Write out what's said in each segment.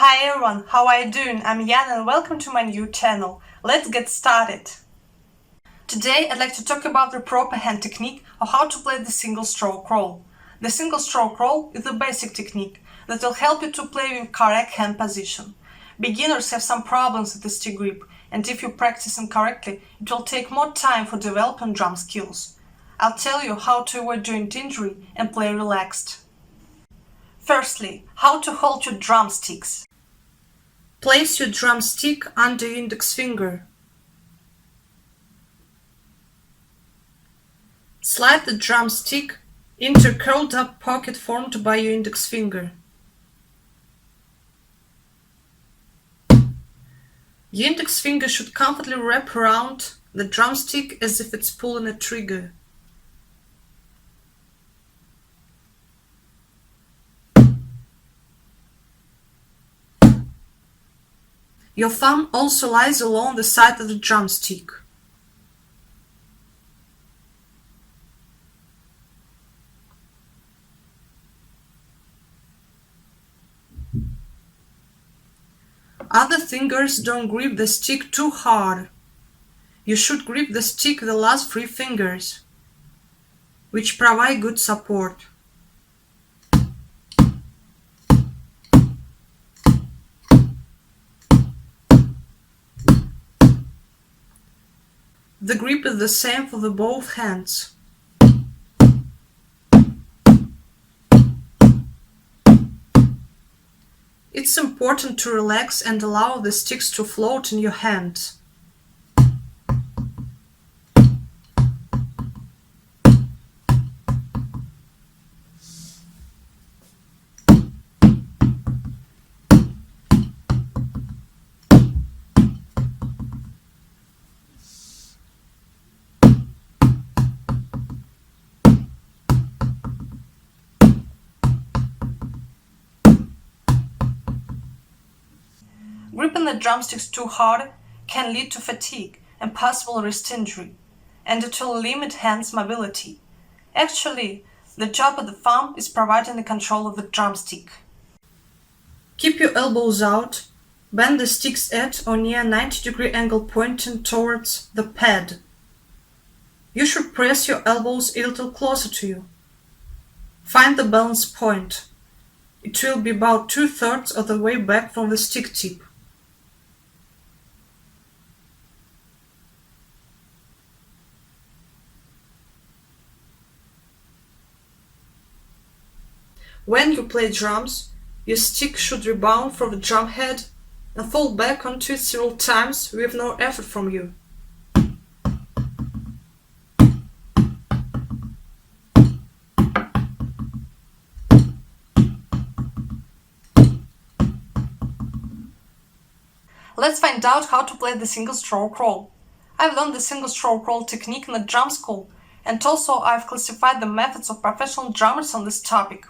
Hi everyone, how are you doing? I'm Yan and welcome to my new channel. Let's get started. Today I'd like to talk about the proper hand technique of how to play the single stroke roll. The single stroke roll is the basic technique that will help you to play with correct hand position. Beginners have some problems with the stick grip, and if you practice them correctly, it will take more time for developing drum skills. I'll tell you how to avoid joint injury and play relaxed. Firstly, how to hold your drumsticks. Place your drumstick under your index finger. Slide the drumstick into a curled up pocket formed by your index finger. Your index finger should comfortably wrap around the drumstick as if it's pulling a trigger. Your thumb also lies along the side of the drumstick. Other fingers don't grip the stick too hard. You should grip the stick with the last three fingers, which provide good support. The grip is the same for both hands. It's important to relax and allow the sticks to float in your hand. Gripping the drumsticks too hard can lead to fatigue and possible wrist injury, and it will limit hands' mobility. Actually, the job of the thumb is providing the control of the drumstick. Keep your elbows out, bend the sticks at or near 90-degree angle pointing towards the pad. You should press your elbows a little closer to you. Find the balance point. It will be about 2/3 of the way back from the stick tip. When you play drums, your stick should rebound from the drum head and fall back onto it several times with no effort from you. Let's find out how to play the single stroke roll. I've learned the single stroke roll technique in the drum school, and also I've classified the methods of professional drummers on this topic.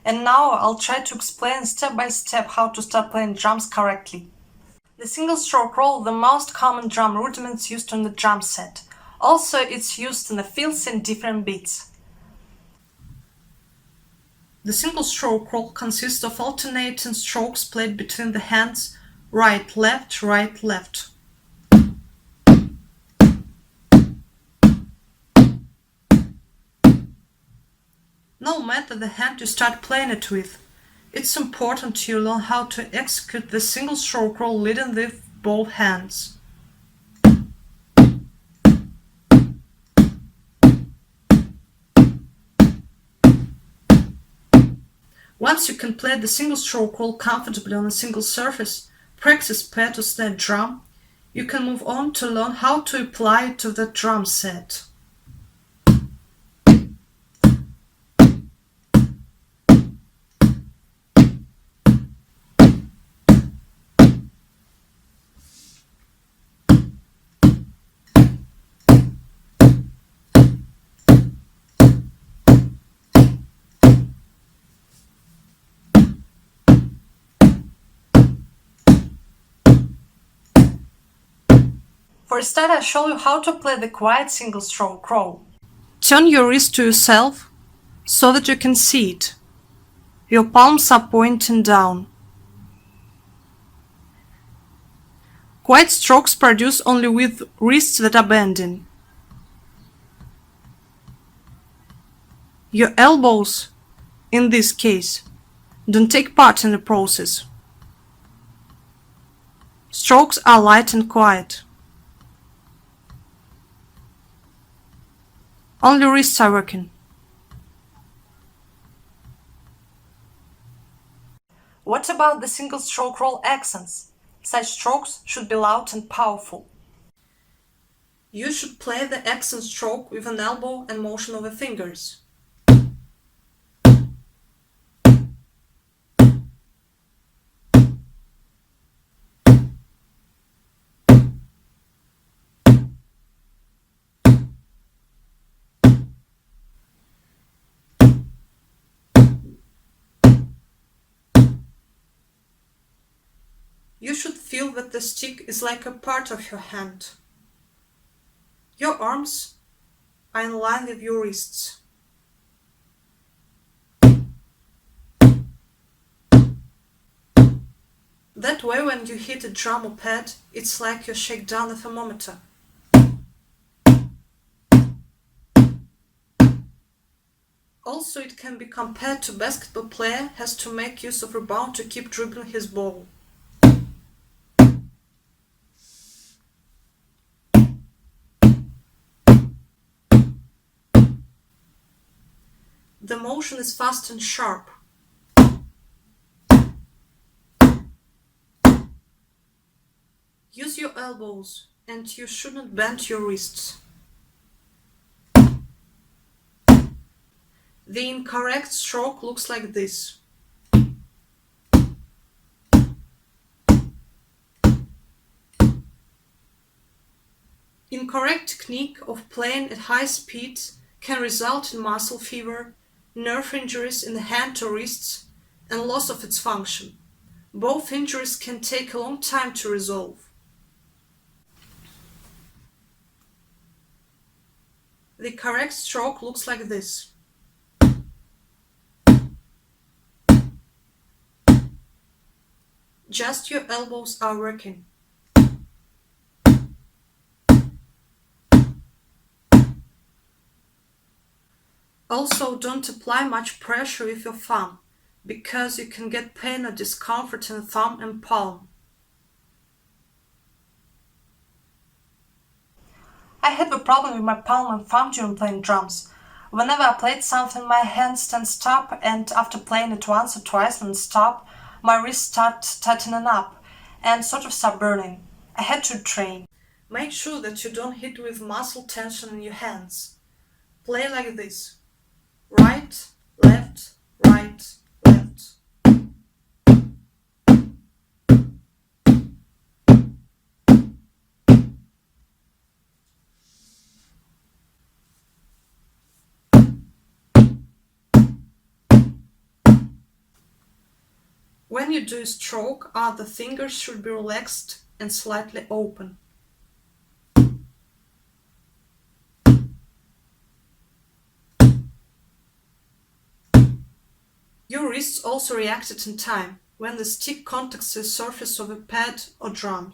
And now I'll try to explain step by step how to start playing drums correctly. The single stroke roll is the most common drum rudiments used on the drum set. Also, it's used in the fills and different beats. The single stroke roll consists of alternating strokes played between the hands right, left, right, left. No matter the hand you start playing it with, it's important you learn how to execute the single stroke roll leading with both hands. Once you can play the single stroke roll comfortably on a single surface, practice pad or snare drum, you can move on to learn how to apply it to the drum set. For a start, I'll show you how to play the quiet single stroke roll. Turn your wrist to yourself so that you can see it. Your palms are pointing down. Quiet strokes produce only with wrists that are bending. Your elbows, in this case, don't take part in the process. Strokes are light and quiet. Only wrists are working. What about the single stroke roll accents? Such strokes should be loud and powerful. You should play the accent stroke with an elbow and motion of the fingers. You should feel that the stick is like a part of your hand. Your arms are in line with your wrists. That way, when you hit a drum or pad, it's like you shake down the thermometer. Also, it can be compared to a basketball player has to make use of rebound to keep dribbling his ball. The motion is fast and sharp. Use your elbows, and you shouldn't bend your wrists. The incorrect stroke looks like this. Incorrect technique of playing at high speeds can result in muscle fever, nerve injuries in the hand or wrists, and loss of its function. Both injuries can take a long time to resolve. The correct stroke looks like this. Just your elbows are working. Also, don't apply much pressure with your thumb, because you can get pain or discomfort in the thumb and palm. I had a problem with my palm and thumb during playing drums. Whenever I played something, my hand stands up, and after playing it once or twice non-stop, my wrists start tightening up and sort of start burning. I had to train. Make sure that you don't hit with muscle tension in your hands. Play like this. Right, left, right, left. When you do a stroke, the fingers should be relaxed and slightly open. Your wrists also reacted in time when the stick contacts the surface of a pad or drum.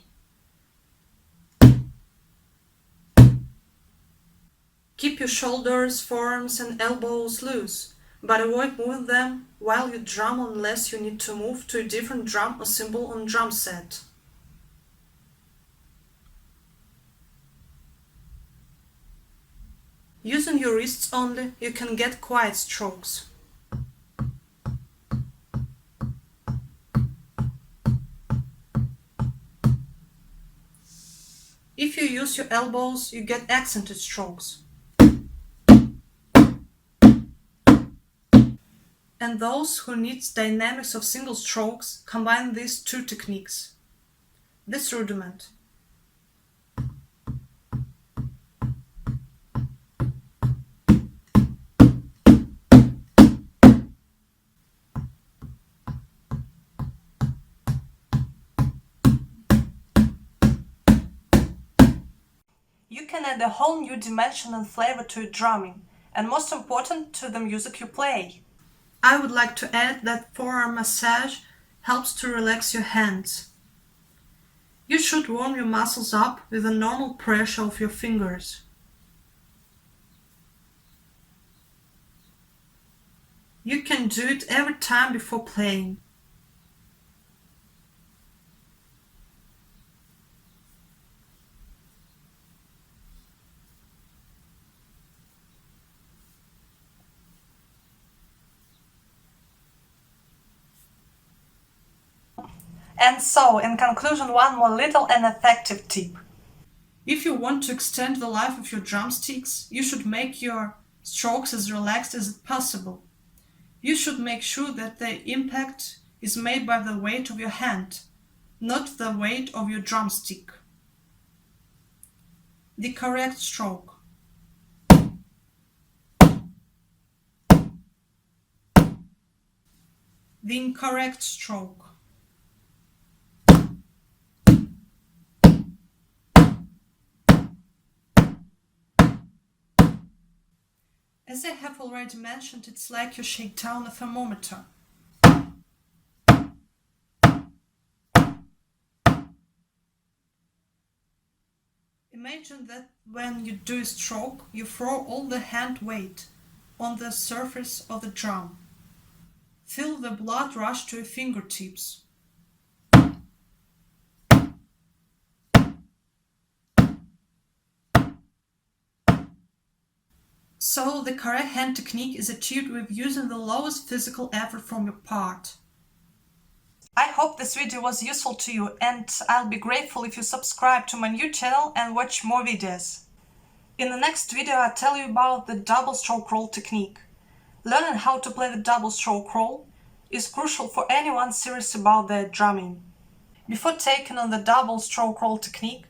Keep your shoulders, forearms and elbows loose, but avoid moving them while you drum unless you need to move to a different drum or cymbal on drum set. Using your wrists only, you can get quiet strokes. If you use your elbows, you get accented strokes. And those who need dynamics of single strokes combine these two techniques. This rudiment. You can add a whole new dimension and flavor to your drumming, and most important, to the music you play. I would like to add that forearm massage helps to relax your hands. You should warm your muscles up with a normal pressure of your fingers. You can do it every time before playing. And so, in conclusion, one more little and effective tip. If you want to extend the life of your drumsticks, you should make your strokes as relaxed as possible. You should make sure that the impact is made by the weight of your hand, not the weight of your drumstick. The correct stroke. The incorrect stroke. As I have already mentioned, it's like you shake down a thermometer. Imagine that when you do a stroke, you throw all the hand weight on the surface of the drum. Feel the blood rush to your fingertips. So, the correct hand technique is achieved with using the lowest physical effort from your part. I hope this video was useful to you, and I'll be grateful if you subscribe to my new channel and watch more videos. In the next video I'll tell you about the double stroke roll technique. Learning how to play the double stroke roll is crucial for anyone serious about their drumming. Before taking on the double stroke roll technique,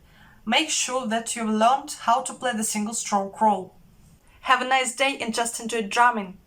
make sure that you've learned how to play the single stroke roll. Have a nice day and just enjoy drumming!